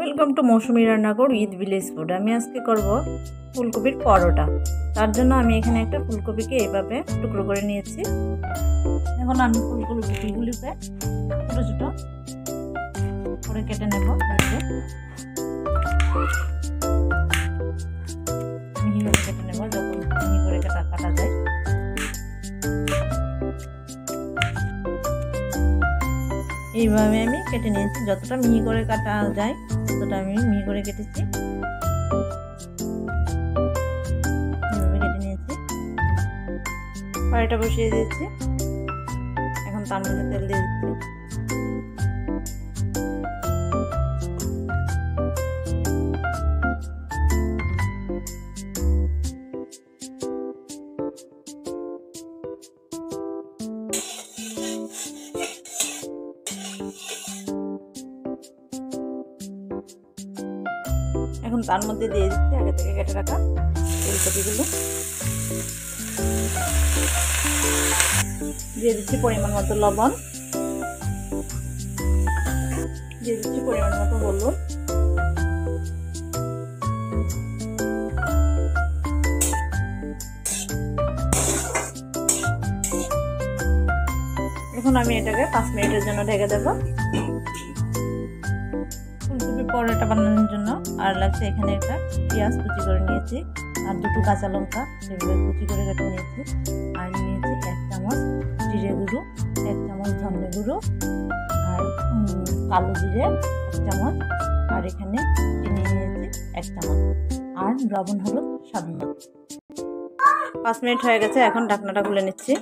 Welcome to মৌসুমী রান্নাঘর with village food. আমি আজকে করব ফুলকপির পরোটা। তার জন্য আমি এখানে একটা ফুলকপিকে এইভাবে টুকরো করে নিয়েছি। এখন আমি ফুলকপিগুলিকে ছোটো ছোটো করে কেটে নেব। মিহি করে কেটে নেব, যখন মিহি করে কাটা যায়। এইভাবে আমি কেটে নিয়েছি, যতটা মিহি করে কাটা যায় ততটা আমি মিহি করে কেটেছি। এইভাবে কেটে নিয়েছি, কড়াইটা বসিয়ে দিয়েছি। এখন তার মধ্যে তেল দিয়ে দিচ্ছি। এখন তার মধ্যে দিয়ে দিচ্ছি আগে থেকে কেটে রাখা ফুলকপিগুলো। দিয়ে দিচ্ছি পরিমাণ মতো লবণ, দিয়ে দিচ্ছি পরিমাণ মতো হলুদ, এখন আমি এটাকে 5 মিনিটের জন্য ঢেকে দেব। ফুলকপি পরোটা বানানোর জন্য আর লাগছে এখানে একটা পেঁয়াজ কুচি করে নিয়েছি, আর 2টো কাঁচা লঙ্কা সেগুলো কুচি করে কেটে নিয়েছি, আর নিয়েছি 1 চামচ জিরে গুঁড়ো, 1 চামচ ধনে গুঁড়ো, আর কালো জিরে 1 চামচ, আর এখানে চিনি নিয়েছি 1 চামচ, আর লবণ হলুদ স্বাদ মতো। 5 মিনিট হয়ে গেছে, এখন ঢাকনাটা খুলে নিচ্ছি।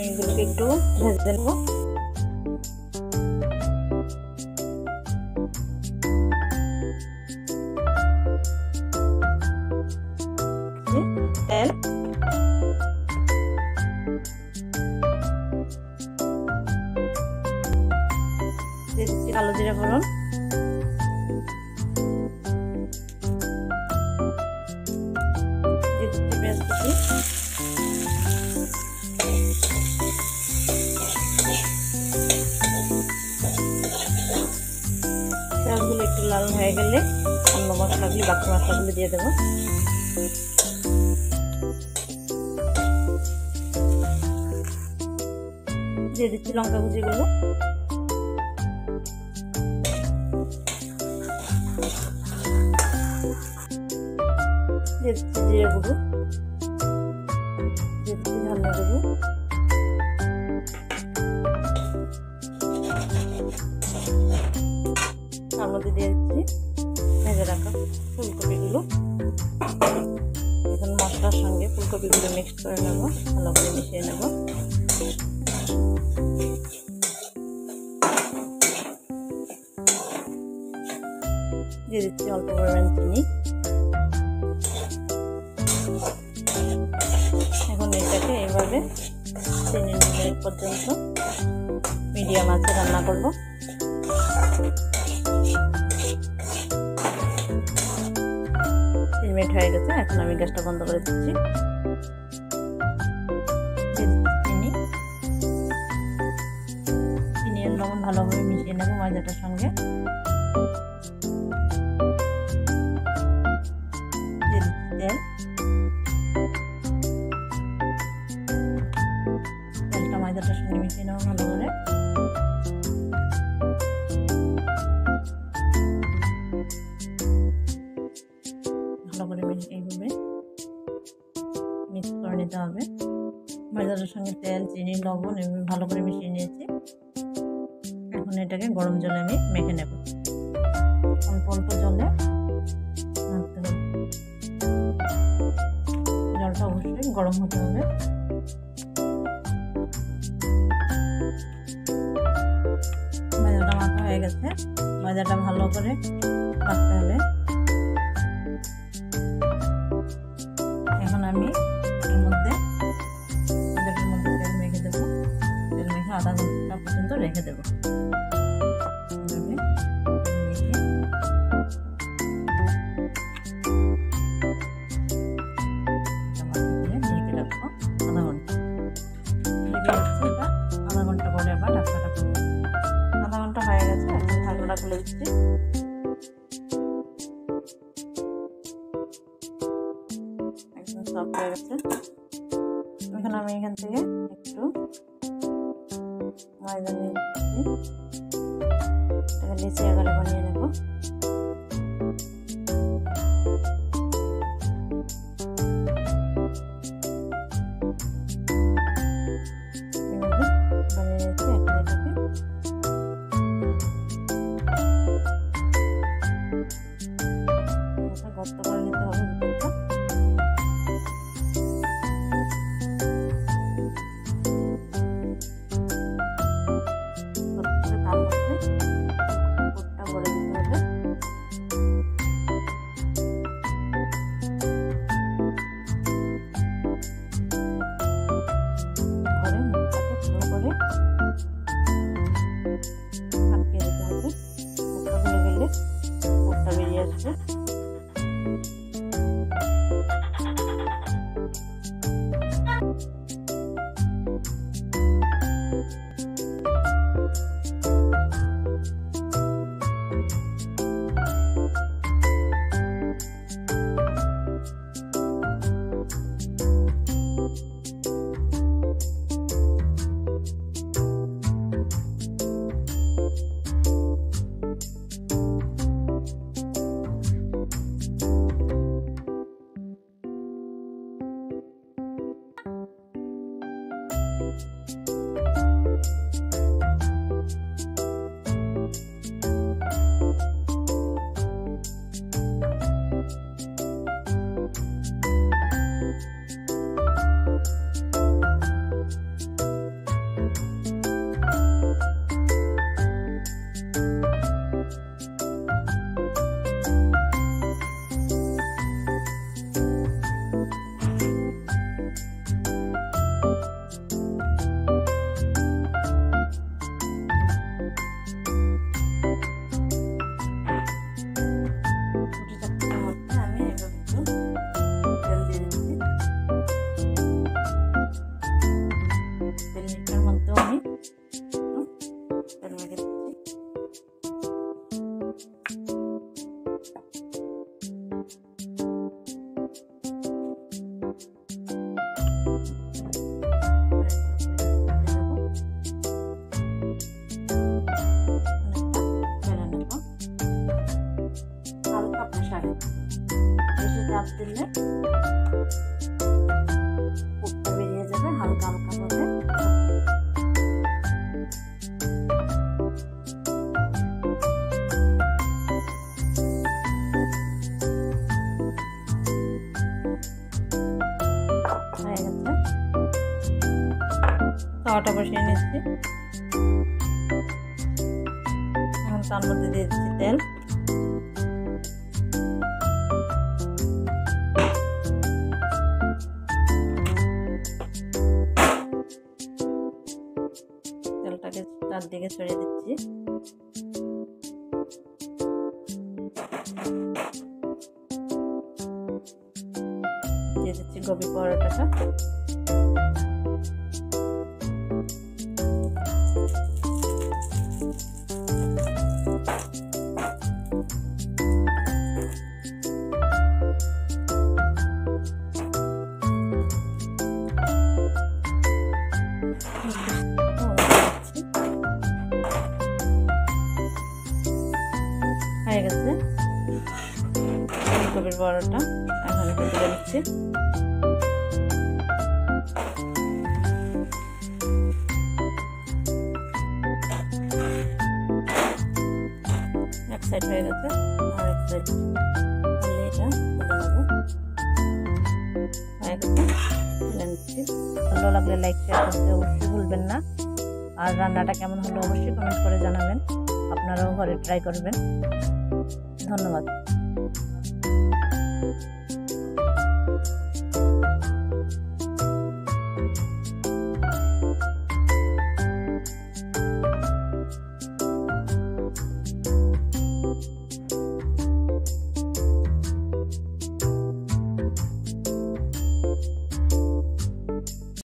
এগুলোকে একটু ভেজে নেব। তেল, দিয়ে দিচ্ছি কালো জিরা ফোড়ন, দিয়ে দিচ্ছি পেঁয়াজ কুচি, পেঁয়াজগুলো একটু লাল হয়ে গেলে অন্য মশলাগুলি, বাকি মশলাগুলো দিয়ে দেবো। দিয়ে দিচ্ছি লঙ্কা কুচিগুলো, দিয়ে দিচ্ছি জিরে গুঁড়ো, দিয়ে দিচ্ছি ধনে গুঁড়ো, তার মধ্যে দিয়ে দিচ্ছি ভেজে রাখা ফুলকপিগুলো। এখন মশলার সঙ্গে ফুলকপিগুলো মিক্স করে নেব, ভালো করে মিশিয়ে নেব। দিয়ে দিচ্ছি অল্প পরিমাণ চিনি। এখন এটাকে এইভাবে 3 মিনিট পর্যন্ত মিডিয়াম আঁচে রান্না করব। 3 মিনিট হয়ে গেছে, এখন আমি গ্যাসটা বন্ধ করে দিচ্ছি। চিনি আর লবণ ভালোভাবে মিশিয়ে নেব ময়দাটার সঙ্গে। তেল, তেলটা ময়দাটার সঙ্গে মিশিয়ে নেব ভালো করে। ভালো করে এইভাবে মিক্স করে নিতে হবে। ময়দাটার সঙ্গে তেল, চিনি, লবণ এভাবে ভালো করে মিশিয়ে নিয়েছি। এখন এটাকে গরম জলে আমি মেখে নেব। অল্প অল্প জলে মাখতে হবে, জলটা অবশ্যই গরম হতে হবে। ময়দাটা মাখা হয়ে গেছে, ময়দাটা ভালো করে মাখতে হবে। এখন আমি এর মধ্যে তেল মেখে দেবো, তেল মেখে আধা ঘন্টা পর্যন্ত রেখে দেবো। ভাগ হয়ে গেছে। এখন আমি এখান থেকে একটু ময়দা নিয়ে লিচি আকারে বানিয়ে নেব। গর্ত করে নিতে হবে ভিতরটা। তার মধ্যে পুরটা ভরে দিতে হবে। ভরে মুখটাকে ভালো করে আটকে দিতে হবে। মুখটা খুলে গেলে পুরটা বেরিয়ে আসবে। চাপ দিলে পুরটা বেরিয়ে যাবে হালকা হালকা ভাবে। তাওয়াটা বসিয়ে নিচ্ছি। এখন তার মধ্যে দিয়ে দিচ্ছি তেল। তেলটাকে চারদিকে ছড়িয়ে দিচ্ছি। দিয়ে দিচ্ছি গোবি পরোটাটা। হয়ে গেছে ফুলকপির বড়াটা। এখন একটু তুলে নিচ্ছি। এক সাইড হয়ে গেছে, আর এক সাইড এটা তুলে নেবো। হয়ে গেছে, তুলে নিচ্ছি। ভালো লাগলে লাইক শেয়ার করতে অবশ্যই ভুলবেন না। আর রান্নাটা কেমন হলো অবশ্যই কমেন্ট করে জানাবেন। আপনারাও ঘরে ট্রাই করবেন। ধন্যবাদ।